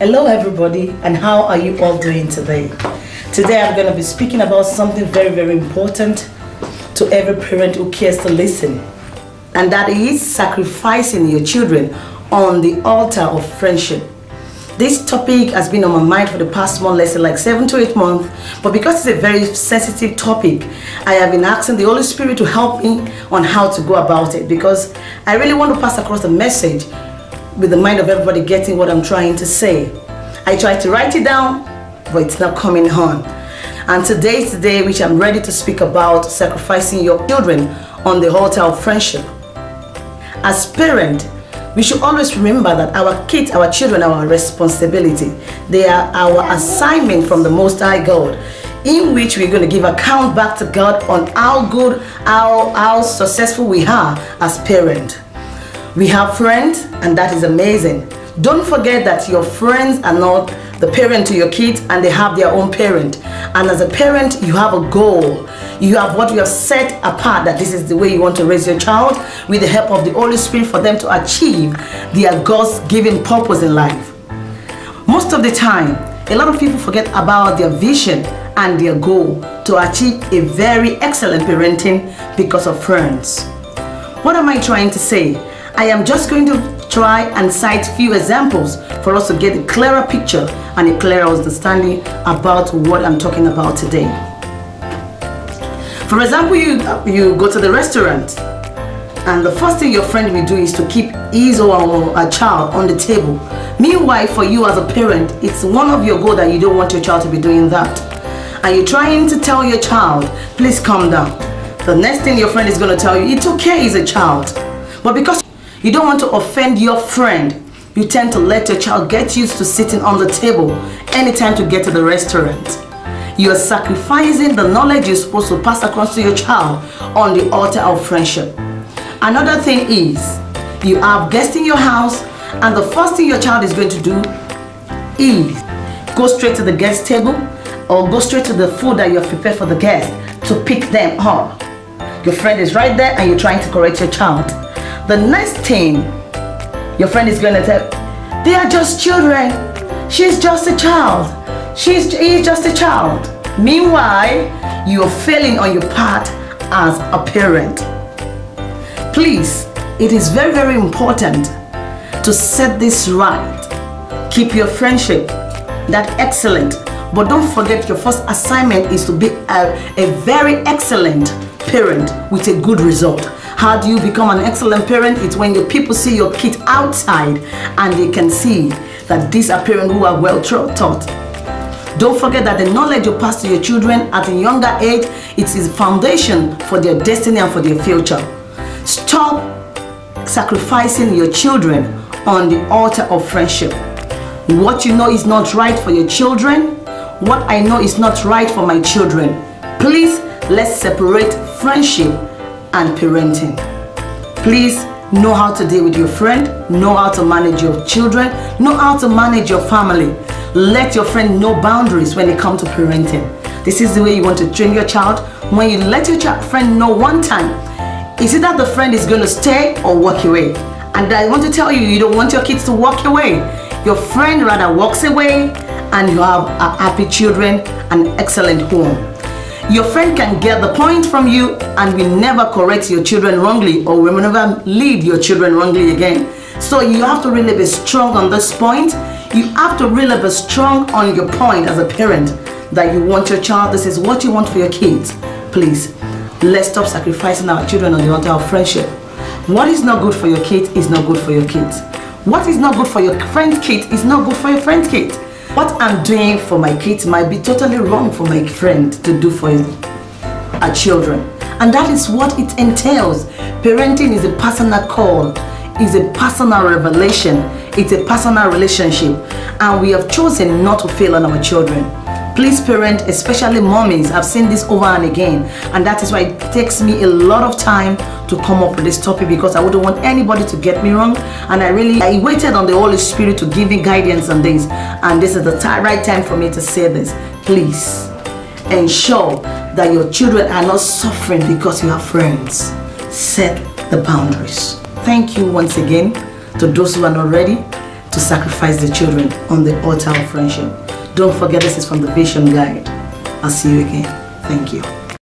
Hello everybody, and how are you all doing today? Today I'm going to be speaking about something very important to every parent who cares to listen, and that is sacrificing your children on the altar of friendship. This topic has been on my mind for the past month, let's say like 7 to 8 months, but because it's a very sensitive topic, I have been asking the Holy Spirit to help me on how to go about it, because I really want to pass across the message with the mind of everybody getting what I'm trying to say. I tried to write it down, but it's not coming on. And today is the day which I'm ready to speak about sacrificing your children on the altar of friendship. As parents, we should always remember that our kids, our children are our responsibility. They are our assignment from the Most High God, in which we're going to give account back to God on how good, how successful we are as parents. We have friends, and that is amazing. Don't forget that your friends are not the parent to your kids, and they have their own parent. And as a parent, you have a goal. You have what you have set apart, that this is the way you want to raise your child, with the help of the Holy Spirit, for them to achieve their God's-given purpose in life. Most of the time, a lot of people forget about their vision and their goal to achieve a very excellent parenting because of friends. What am I trying to say? I am just going to try and cite few examples for us to get a clearer picture and a clearer understanding about what I'm talking about today. For example, you go to the restaurant, and the first thing your friend will do is to keep his or her child on the table. Meanwhile, for you as a parent, it's one of your goals that you don't want your child to be doing that. And you're trying to tell your child, please calm down. The next thing your friend is going to tell you, it's okay, he's a child. But because you don't want to offend your friend, you tend to let your child get used to sitting on the table anytime to get to the restaurant. You are sacrificing the knowledge you're supposed to pass across to your child on the altar of friendship. Another thing is, you have guests in your house, and the first thing your child is going to do is go straight to the guest table, or go straight to the food that you have prepared for the guest to pick them up. Your friend is right there, and you're trying to correct your child. The next thing your friend is going to tell, they are just children. She's just a child. He's just a child. Meanwhile, you are failing on your part as a parent. Please, it is very important to set this right. Keep your friendship that excellent. But don't forget, your first assignment is to be a very excellent parent with a good result. How do you become an excellent parent? It's when your people see your kids outside and they can see that these are parents who are well taught. Don't forget that the knowledge you pass to your children at a younger age, it is a foundation for their destiny and for their future. Stop sacrificing your children on the altar of friendship. What you know is not right for your children, what I know is not right for my children. Please, let's separate friendship and parenting. Please know how to deal with your friend, know how to manage your children, know how to manage your family. Let your friend know boundaries when it comes to parenting. This is the way you want to train your child. When you let your friend know one time, is it that the friend is going to stay or walk away? And I want to tell you, you don't want your kids to walk away. Your friend rather walks away, and you have a happy children, an excellent home. Your friend can get the point from you and will never correct your children wrongly, or will never lead your children wrongly again. So you have to really be strong on this point. You have to really be strong on your point as a parent, that you want your child, this is what you want for your kids. Please, let's stop sacrificing our children on the altar of friendship. What is not good for your kids is not good for your kids. What is not good for your friend's kids is not good for your friend's kids. What I'm doing for my kids might be totally wrong for my friend to do for our children. And that is what it entails. Parenting is a personal call, is a personal revelation, it's a personal relationship. And we have chosen not to fail on our children. Please parent, especially mommies, I've seen this over and again. And that is why it takes me a lot of time to come up with this topic, because I wouldn't want anybody to get me wrong. And I waited on the Holy Spirit to give me guidance on this. And this is the right time for me to say this. Please ensure that your children are not suffering because you have friends. Set the boundaries. Thank you once again to those who are not ready. to sacrifice the children on the altar of friendship. Don't forget, this is from the Vision Guide. I'll see you again. Thank you.